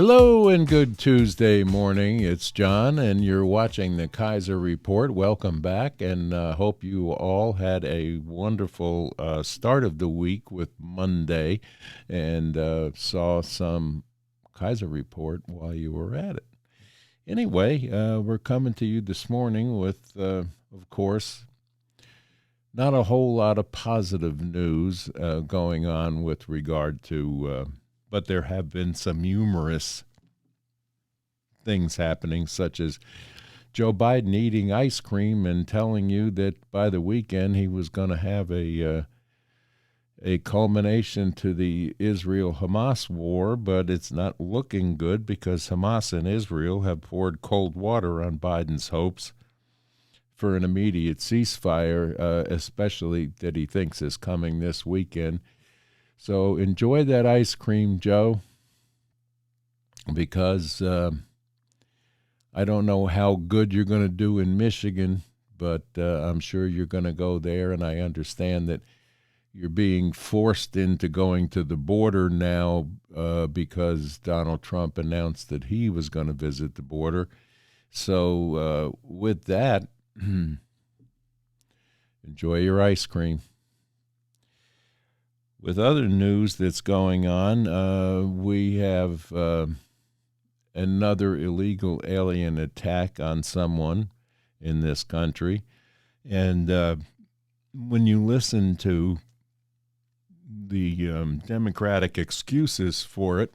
Hello and good Tuesday morning. It's John, and you're watching the Kaiser Report. Welcome back, and hope you all had a wonderful start of the week with Monday and saw some Kaiser Report while you were at it. Anyway, we're coming to you this morning with, of course, not a whole lot of positive news going on with regard to but there have been some humorous things happening, such as Joe Biden eating ice cream and telling you that by the weekend he was going to have a culmination to the Israel-Hamas war, but it's not looking good because Hamas and Israel have poured cold water on Biden's hopes for an immediate ceasefire, especially that he thinks is coming this weekend. So enjoy that ice cream, Joe, because I don't know how good you're going to do in Michigan, but I'm sure you're going to go there, and I understand that you're being forced into going to the border now because Donald Trump announced that he was going to visit the border. So with that, enjoy your ice cream. With other news that's going on, we have another illegal alien attack on someone in this country. And when you listen to the Democratic excuses for it,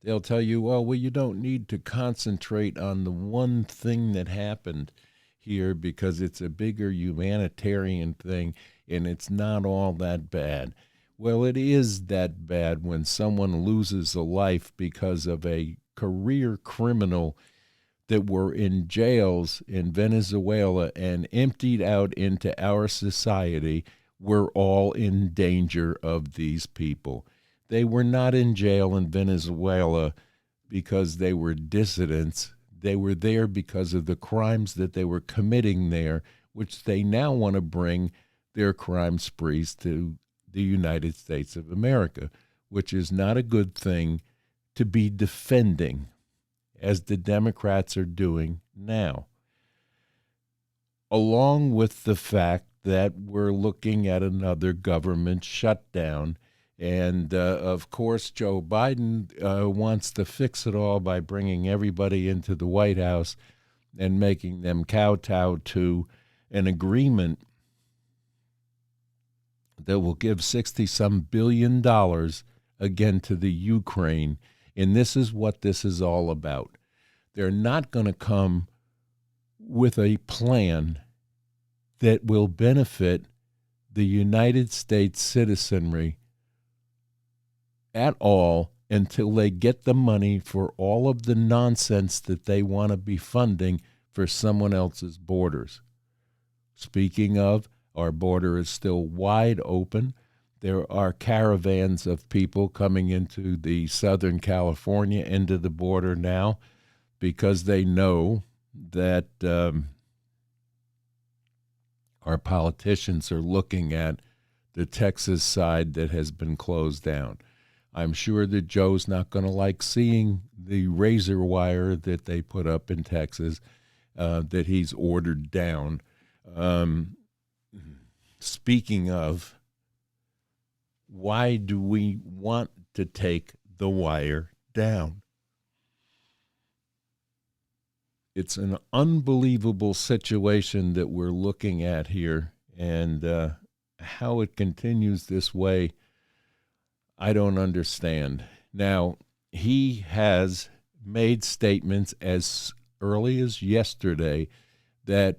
they'll tell you, well, you don't need to concentrate on the one thing that happened here because it's a bigger humanitarian thing and it's not all that bad. Well, it is that bad when someone loses a life because of a career criminal that were in jails in Venezuela and emptied out into our society. We're all in danger of these people. They were not in jail in Venezuela because they were dissidents. They were there because of the crimes that they were committing there, which they now want to bring their crime sprees to the United States of America, which is not a good thing to be defending, as the Democrats are doing now. Along with the fact that we're looking at another government shutdown. And, of course, Joe Biden wants to fix it all by bringing everybody into the White House and making them kowtow to an agreement that will give $60-some billion again to the Ukraine. And this is what this is all about. They're not going to come with a plan that will benefit the United States citizenry at all until they get the money for all of the nonsense that they want to be funding for someone else's borders. Speaking of, our border is still wide open. There are caravans of people coming into the Southern California end of the border now because they know that our politicians are looking at the Texas side that has been closed down. I'm sure that Joe's not going to like seeing the razor wire that they put up in Texas that he's ordered down. Speaking of, why do we want to take the wire down? It's an unbelievable situation that we're looking at here, and how it continues this way, I don't understand. Now, he has made statements as early as yesterday that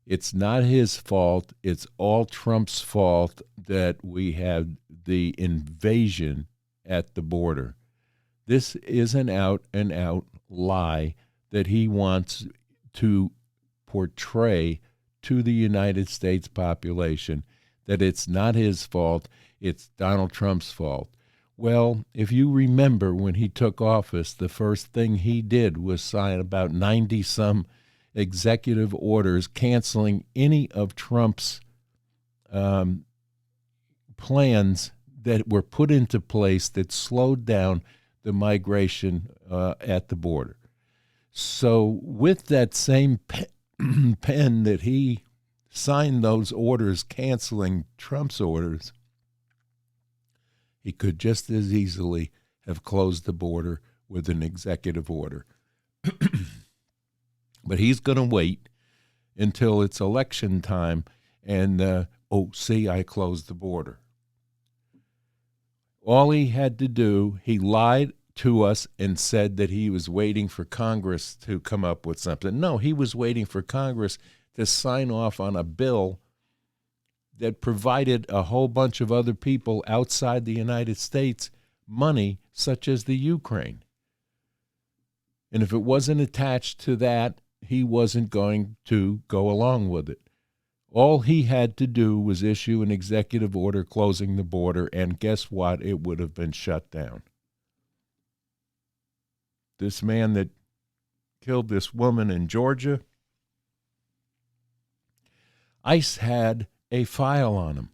it's not his fault, it's all Trump's fault that we had the invasion at the border. This is an out-and-out lie that he wants to portray to the United States population, that it's not his fault, it's Donald Trump's fault. Well, if you remember when he took office, the first thing he did was sign about 90-some executive orders canceling any of Trump's plans that were put into place that slowed down the migration at the border. So with that same pen that he signed those orders canceling Trump's orders, he could just as easily have closed the border with an executive order. But he's going to wait until it's election time and, I closed the border. All he had to do, he lied to us and said that he was waiting for Congress to come up with something. No, he was waiting for Congress to sign off on a bill that provided a whole bunch of other people outside the United States money, such as the Ukraine. And if it wasn't attached to that, he wasn't going to go along with it. All he had to do was issue an executive order closing the border, and guess what? It would have been shut down. This man that killed this woman in Georgia, ICE had a file on him,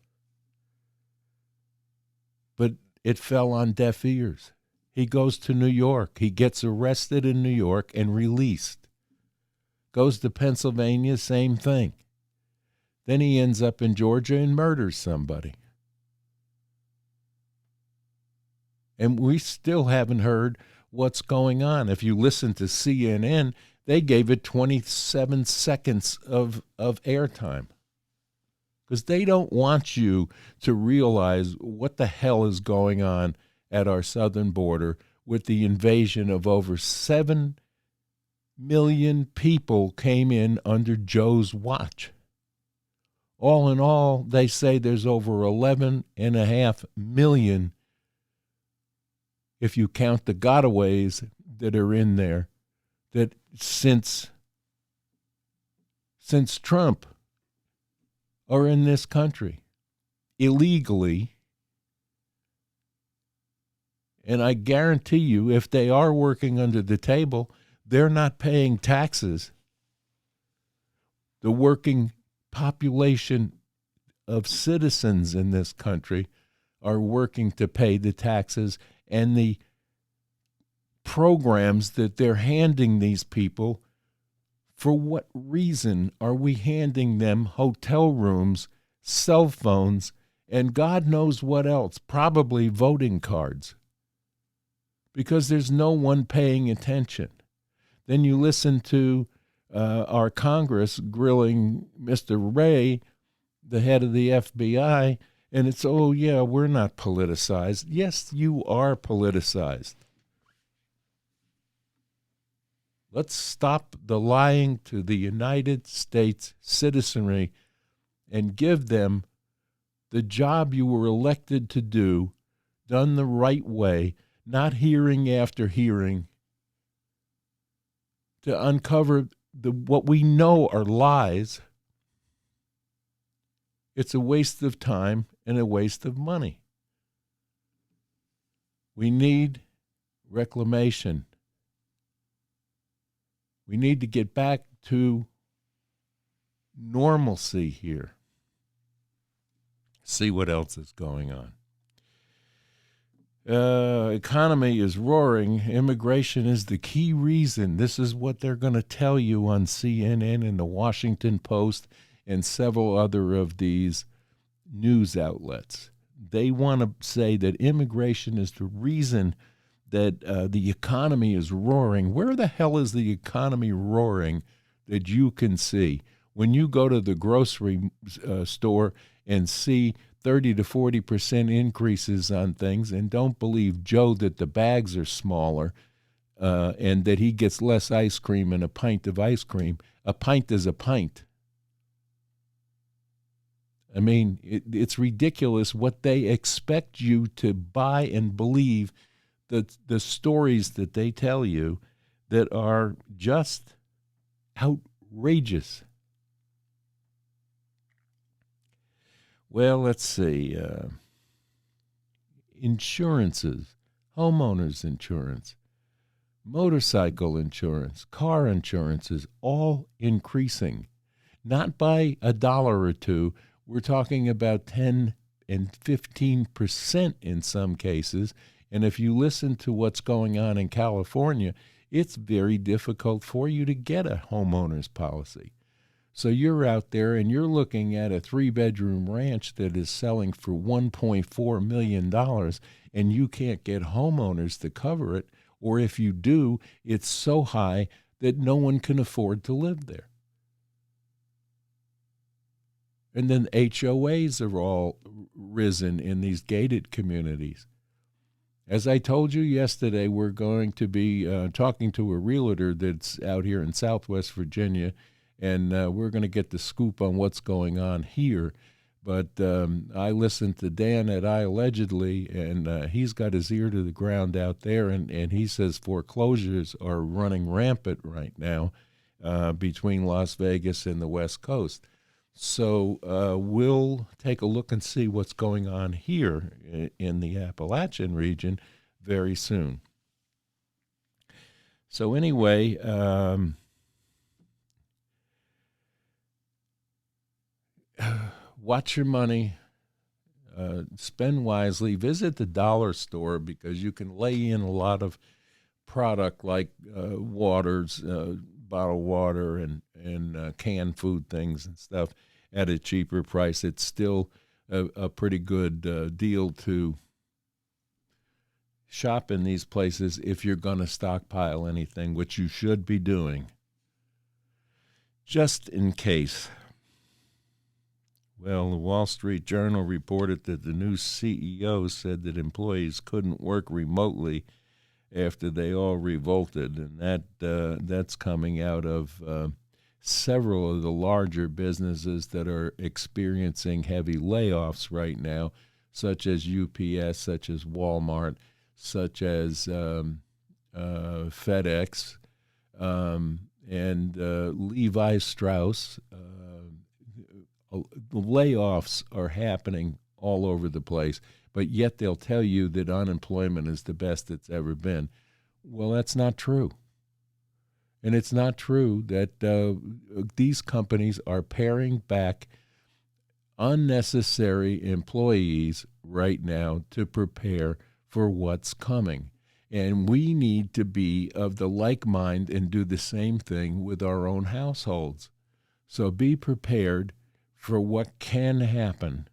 but it fell on deaf ears. He goes to New York. He gets arrested in New York and released. Goes to Pennsylvania, same thing. Then he ends up in Georgia and murders somebody. And we still haven't heard what's going on. If you listen to CNN, they gave it 27 seconds of airtime, because they don't want you to realize what the hell is going on at our southern border with the invasion of over 7 million people came in under Joe's watch. All in all, they say there's over 11.5 million, if you count the gotaways that are in there, that since Trump are in this country illegally. And I guarantee you, if they are working under the table, they're not paying taxes. The working population of citizens in this country are working to pay the taxes, and the programs that they're handing these people, for what reason are we handing them hotel rooms, cell phones, and God knows what else, probably voting cards? Because there's no one paying attention. Then you listen to our Congress grilling Mr. Wray, the head of the FBI, and it's, oh, yeah, we're not politicized. Yes, you are politicized. Let's stop the lying to the United States citizenry and give them the job you were elected to do, done the right way, not hearing after hearing, to uncover what we know are lies. It's a waste of time and a waste of money. We need reclamation. We need to get back to normalcy here. See what else is going on. Economy is roaring. Immigration is the key reason. This is what they're going to tell you on CNN and the Washington Post and several other of these news outlets. They want to say that immigration is the reason that the economy is roaring. Where the hell is the economy roaring that you can see? When you go to the grocery store and see 30 to 40% increases on things, and don't believe Joe that the bags are smaller and that he gets less ice cream in a pint of ice cream. A pint is a pint. I mean, it's ridiculous what they expect you to buy and believe, the stories that they tell you that are just outrageous. Well, let's see. Insurances, homeowners insurance, motorcycle insurance, car insurance is all increasing. Not by $1 or $2. We're talking about 10 and 15% in some cases. And if you listen to what's going on in California, it's very difficult for you to get a homeowner's policy. So you're out there and you're looking at a 3-bedroom ranch that is selling for $1.4 million, and you can't get homeowners to cover it. Or if you do, it's so high that no one can afford to live there. And then HOAs are all risen in these gated communities. As I told you yesterday, we're going to be talking to a realtor that's out here in Southwest Virginia, and we're going to get the scoop on what's going on here. But I listened to Dan at iAllegedly, and he's got his ear to the ground out there, and he says foreclosures are running rampant right now between Las Vegas and the West Coast. So we'll take a look and see what's going on here in the Appalachian region very soon. So anyway, watch your money, spend wisely, visit the dollar store because you can lay in a lot of product like waters, bottled water and canned food things and stuff at a cheaper price. It's still a pretty good deal to shop in these places if you're going to stockpile anything, which you should be doing, just in case. Well, the Wall Street Journal reported that the new CEO said that employees couldn't work remotely after they all revolted, and that's coming out of several of the larger businesses that are experiencing heavy layoffs right now, such as UPS, such as Walmart, such as FedEx, and Levi Strauss. The layoffs are happening all over the place, but yet they'll tell you that unemployment is the best it's ever been. Well, that's not true. And it's not true that these companies are paring back unnecessary employees right now to prepare for what's coming. And we need to be of the like mind and do the same thing with our own households. So be prepared for what can happen.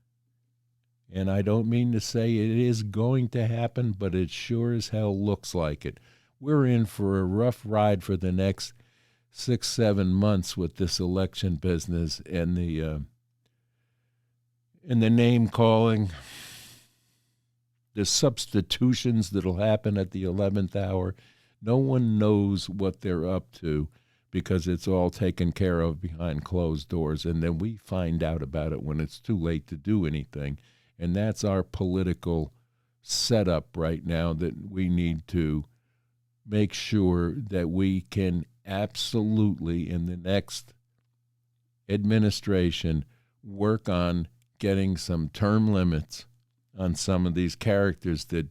And I don't mean to say it is going to happen, but it sure as hell looks like it. We're in for a rough ride for the next 6-7 months with this election business and the name calling, the substitutions that'll happen at the 11th hour. No one knows what they're up to because it's all taken care of behind closed doors, and then we find out about it when it's too late to do anything. And that's our political setup right now that we need to make sure that we can absolutely, in the next administration, work on getting some term limits on some of these characters that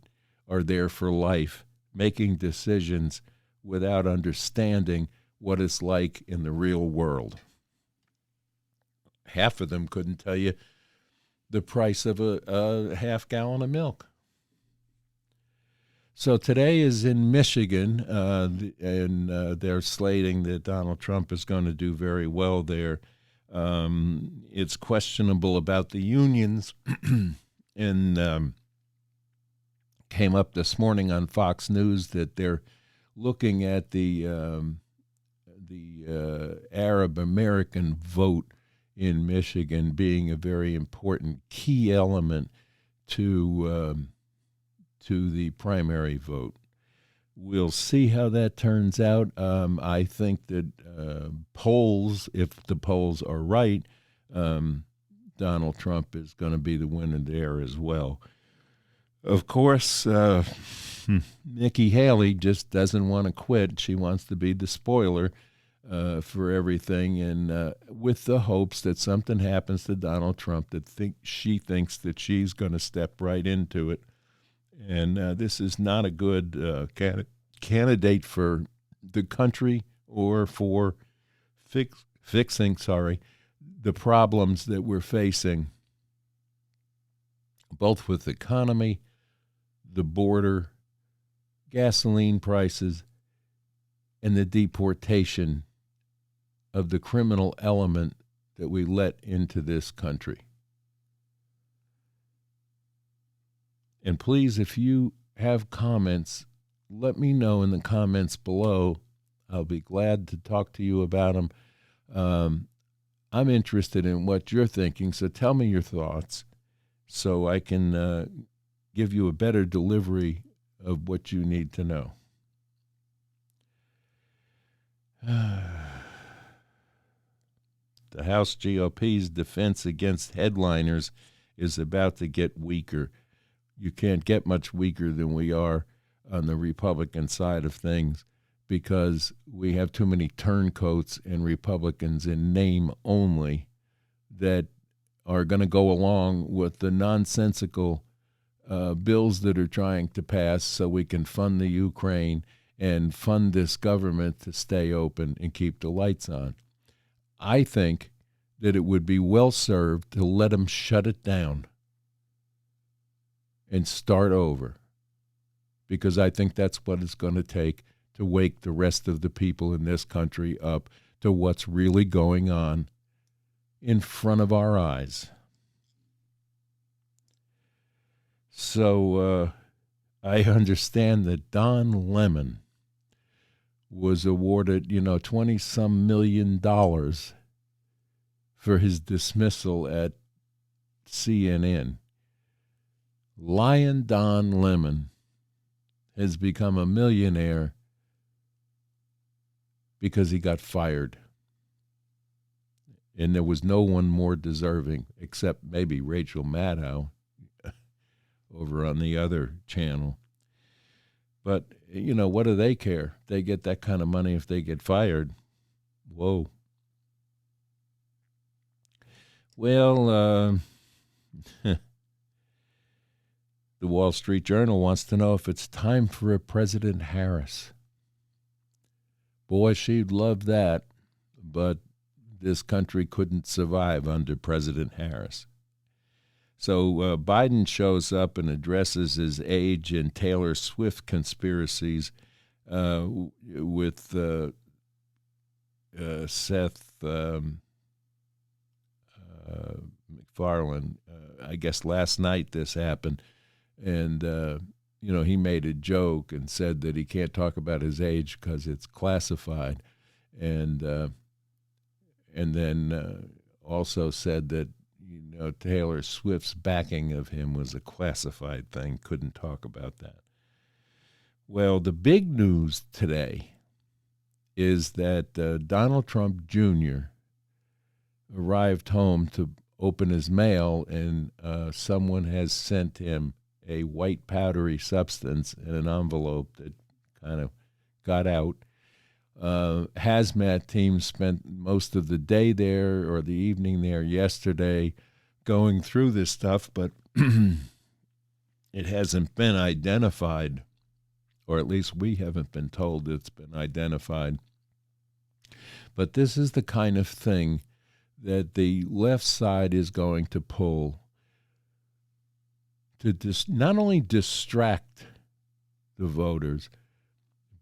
are there for life, making decisions without understanding what it's like in the real world. Half of them couldn't tell you the price of a half gallon of milk. So today is in Michigan, and they're slating that Donald Trump is going to do very well there. It's questionable about the unions, and came up this morning on Fox News that they're looking at the Arab American vote in Michigan being a very important key element to the primary vote. We'll see how that turns out. I think that polls, if the polls are right, Donald Trump is going to be the winner there as well. Of course, Nikki Haley just doesn't want to quit. She wants to be the spoiler for everything, and with the hopes that something happens to Donald Trump that she thinks that she's going to step right into it. And this is not a good candidate for the country or for fixing the problems that we're facing, both with the economy, the border, gasoline prices, and the deportation of the criminal element that we let into this country. And please, if you have comments, let me know in the comments below. I'll be glad to talk to you about them. I'm interested in what you're thinking, so tell me your thoughts so I can give you a better delivery of what you need to know. The House GOP's defense against headliners is about to get weaker. You can't get much weaker than we are on the Republican side of things because we have too many turncoats and Republicans in name only that are going to go along with the nonsensical bills that are trying to pass so we can fund the Ukraine and fund this government to stay open and keep the lights on. I think that it would be well served to let them shut it down and start over, because I think that's what it's going to take to wake the rest of the people in this country up to what's really going on in front of our eyes. So I understand that Don Lemon was awarded, $20-some million for his dismissal at CNN. Lion Don Lemon has become a millionaire because he got fired. And there was no one more deserving except maybe Rachel Maddow over on the other channel. But, what do they care? They get that kind of money if they get fired. Whoa. Well, the Wall Street Journal wants to know if it's time for a President Harris. Boy, she'd love that, but this country couldn't survive under President Harris. So Biden shows up and addresses his age and Taylor Swift conspiracies with Seth MacFarlane. I guess last night this happened, and he made a joke and said that he can't talk about his age because it's classified, and then also said that Taylor Swift's backing of him was a classified thing, couldn't talk about that. Well, the big news today is that Donald Trump Jr. arrived home to open his mail, and someone has sent him a white powdery substance in an envelope that kind of got out. Hazmat team spent most of the day there or the evening there yesterday going through this stuff, but it hasn't been identified, or at least we haven't been told it's been identified. But this is the kind of thing that the left side is going to pull to not only distract the voters,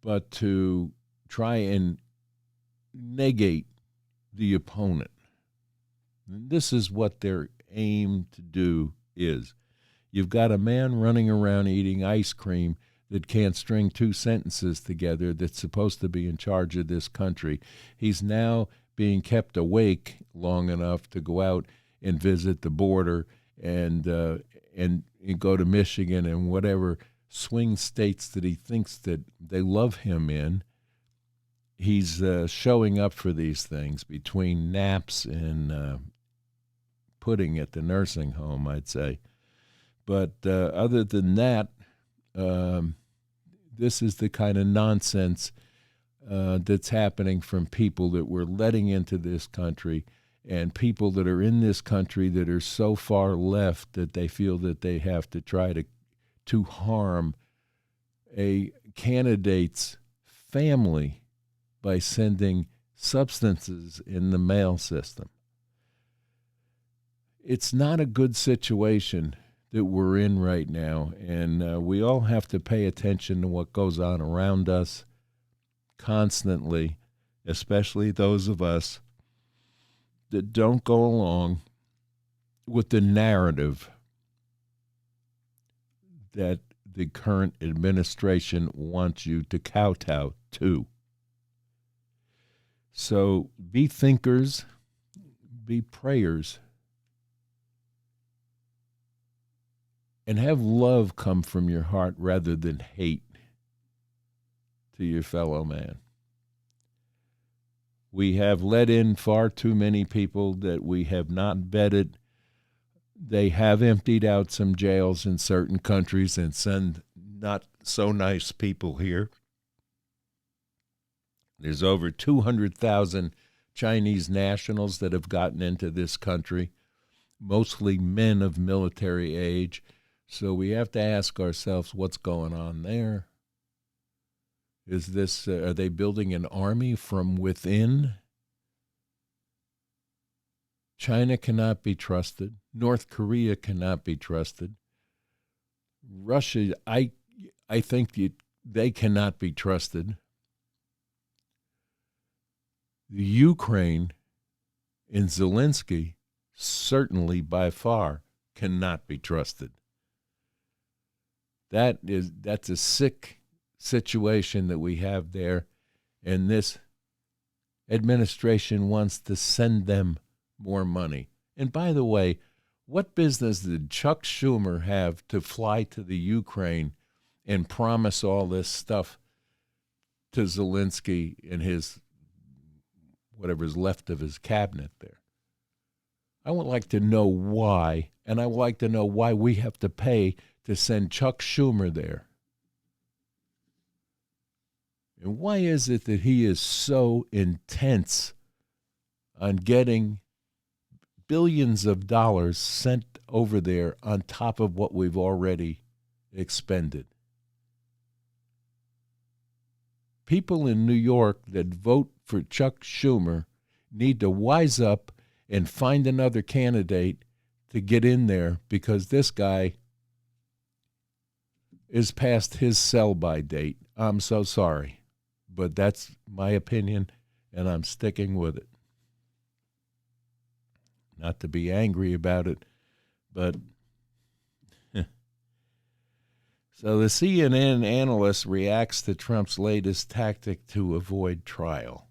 but to try and negate the opponent. And this is what their aim to do is. You've got a man running around eating ice cream that can't string two sentences together that's supposed to be in charge of this country. He's now being kept awake long enough to go out and visit the border and go to Michigan and whatever swing states that he thinks that they love him in. He's showing up for these things between naps and pudding at the nursing home, I'd say. But other than that, this is the kind of nonsense that's happening from people that we're letting into this country, and people that are in this country that are so far left that they feel that they have to try to harm a candidate's family by sending substances in the mail system. It's not a good situation that we're in right now. And we all have to pay attention to what goes on around us constantly, especially those of us that don't go along with the narrative that the current administration wants you to kowtow to. So be thinkers, be prayers, and have love come from your heart rather than hate to your fellow man. We have let in far too many people that we have not vetted. They have emptied out some jails in certain countries and send not so nice people here. There's over 200,000 Chinese nationals that have gotten into this country, mostly men of military age. So we have to ask ourselves what's going on there. Is this, are they building an army from within? China cannot be trusted. North Korea cannot be trusted. Russia, I think they cannot be trusted. The Ukraine and Zelensky certainly by far cannot be trusted. That's a sick situation that we have there, and this administration wants to send them more money. And by the way, what business did Chuck Schumer have to fly to the Ukraine and promise all this stuff to Zelensky and his whatever's left of his cabinet there? I would like to know why, and I would like to know why we have to pay to send Chuck Schumer there. And why is it that he is so intense on getting billions of dollars sent over there on top of what we've already expended? People in New York that vote for Chuck Schumer need to wise up and find another candidate to get in there, because this guy is past his sell-by date. I'm so sorry, but that's my opinion, and I'm sticking with it. Not to be angry about it, but so the CNN analyst reacts to Trump's latest tactic to avoid trial.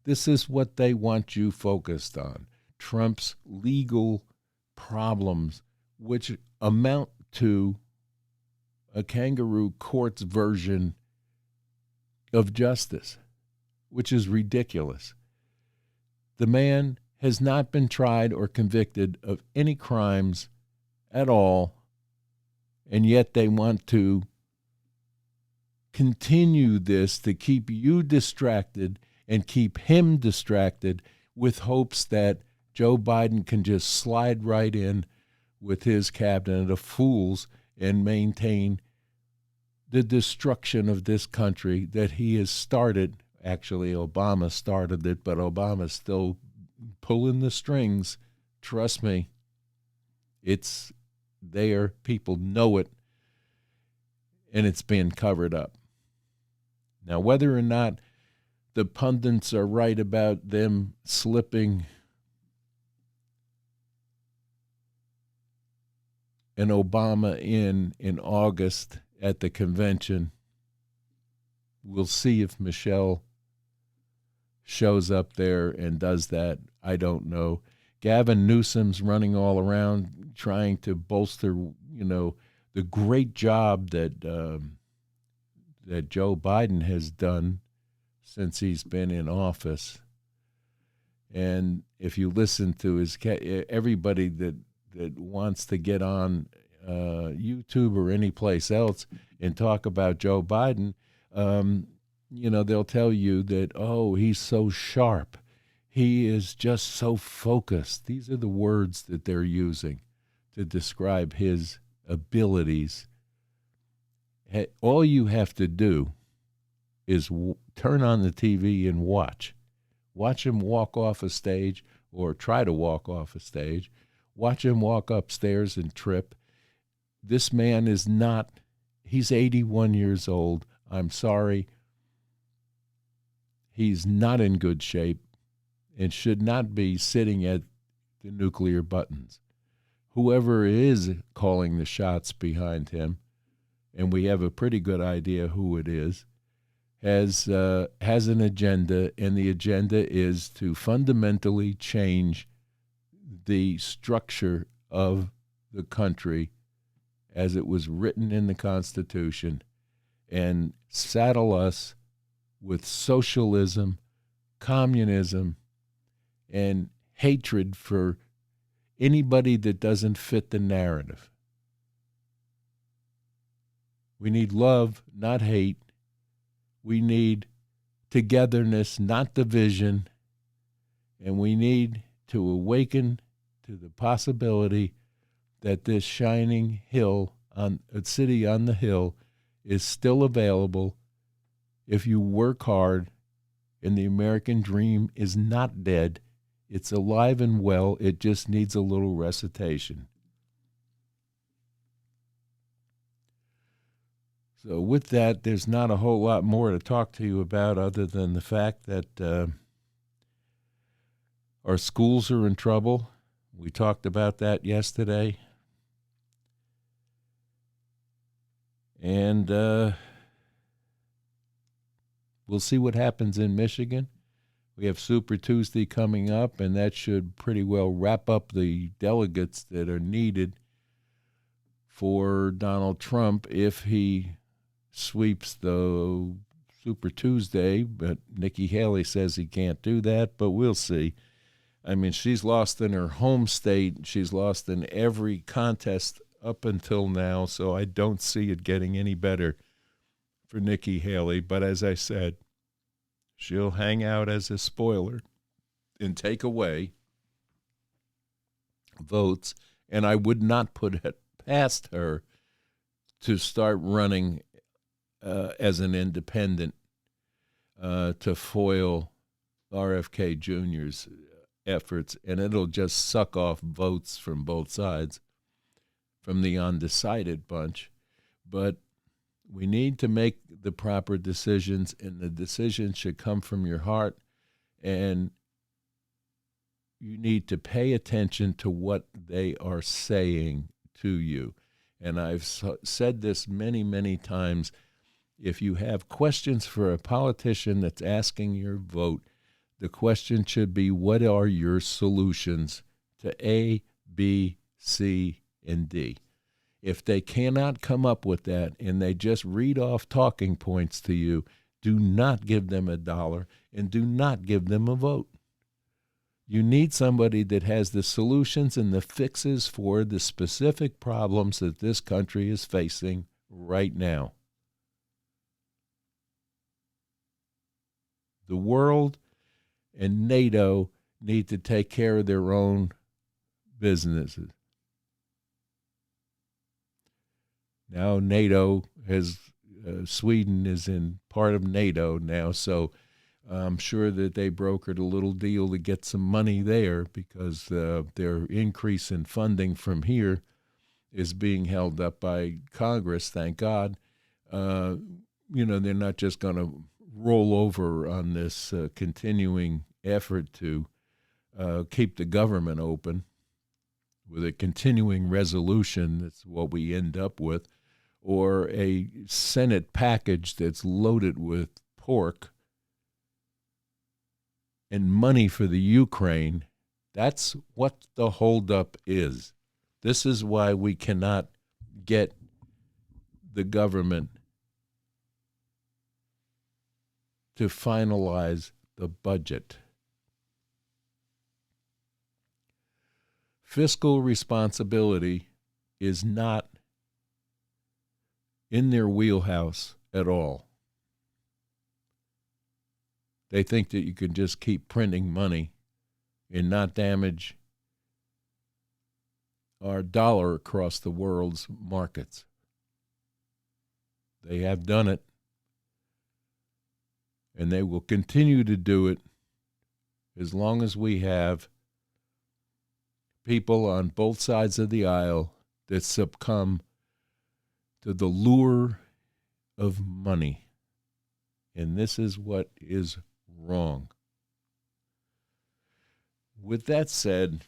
This is what they want you focused on: Trump's legal problems, which amount to a kangaroo court's version of justice, which is ridiculous. The man has not been tried or convicted of any crimes at all, and yet they want to continue this to keep you distracted and keep him distracted with hopes that Joe Biden can just slide right in with his cabinet of fools and maintain the destruction of this country that he has started. Actually, Obama started it, but Obama's still pulling the strings. Trust me, it's there. People know it, and it's being covered up. Now, whether or not the pundits are right about them slipping an Obama in August at the convention, we'll see if Michelle shows up there and does that. I don't know. Gavin Newsom's running all around trying to bolster, the great job that Joe Biden has done since he's been in office. And if you listen to everybody that wants to get on YouTube or any place else and talk about Joe Biden, they'll tell you that, oh, he's so sharp. He is just so focused. These are the words that they're using to describe his abilities. All you have to do is turn on the TV and watch. Watch him walk off a stage or try to walk off a stage. Watch him walk upstairs and trip. This man is not, he's 81 years old. I'm sorry. He's not in good shape and should not be sitting at the nuclear buttons. Whoever is calling the shots behind him, and we have a pretty good idea who it is, has an agenda, and the agenda is to fundamentally change the structure of the country as it was written in the Constitution and saddle us with socialism, communism, and hatred for anybody that doesn't fit the narrative. We need love, not hate. We need togetherness, not division. And we need to awaken to the possibility that this shining hill, a city on the hill, is still available if you work hard, and the American dream is not dead. It's alive and well. It just needs a little recitation. So with that, there's not a whole lot more to talk to you about other than the fact that our schools are in trouble. We talked about that yesterday. And we'll see what happens in Michigan. We have Super Tuesday coming up, and that should pretty well wrap up the delegates that are needed for Donald Trump if he sweeps the Super Tuesday. But Nikki Haley says he can't do that, but we'll see. I mean, she's lost in her home state. She's lost in every contest up until now, so I don't see it getting any better for Nikki Haley. But as I said, she'll hang out as a spoiler and take away votes, and I would not put it past her to start running as an independent to foil RFK Jr.'s efforts, and it'll just suck off votes from both sides, from the undecided bunch. But we need to make the proper decisions, and the decisions should come from your heart, and you need to pay attention to what they are saying to you. And I've said this many, many times. If you have questions for a politician that's asking your vote, the question should be, what are your solutions to A, B, C, and D? If they cannot come up with that and they just read off talking points to you, do not give them $1 and do not give them a vote. You need somebody that has the solutions and the fixes for the specific problems that this country is facing right now. The world and NATO need to take care of their own businesses. Now NATO has, Sweden is in part of NATO now, so I'm sure that they brokered a little deal to get some money there because their increase in funding from here is being held up by Congress, thank God. They're not just going to roll over on this continuing effort to keep the government open with a continuing resolution. That's what we end up with, or a Senate package that's loaded with pork and money for the Ukraine. That's what the holdup is. This is why we cannot get the government to finalize the budget. Fiscal responsibility is not in their wheelhouse at all. They think that you can just keep printing money and not damage our dollar across the world's markets. They have done it, and they will continue to do it as long as we have people on both sides of the aisle that succumb to the lure of money. And this is what is wrong. With that said,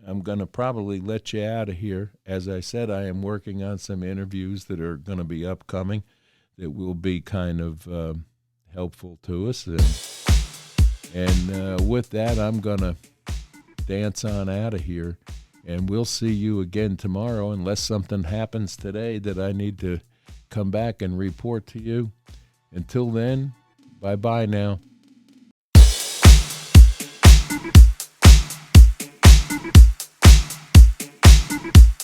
I'm going to probably let you out of here. As I said, I am working on some interviews that are going to be upcoming that will be kind of helpful to us. And with that, I'm going to dance on out of here. And we'll see you again tomorrow unless something happens today that I need to come back and report to you. Until then, bye-bye now.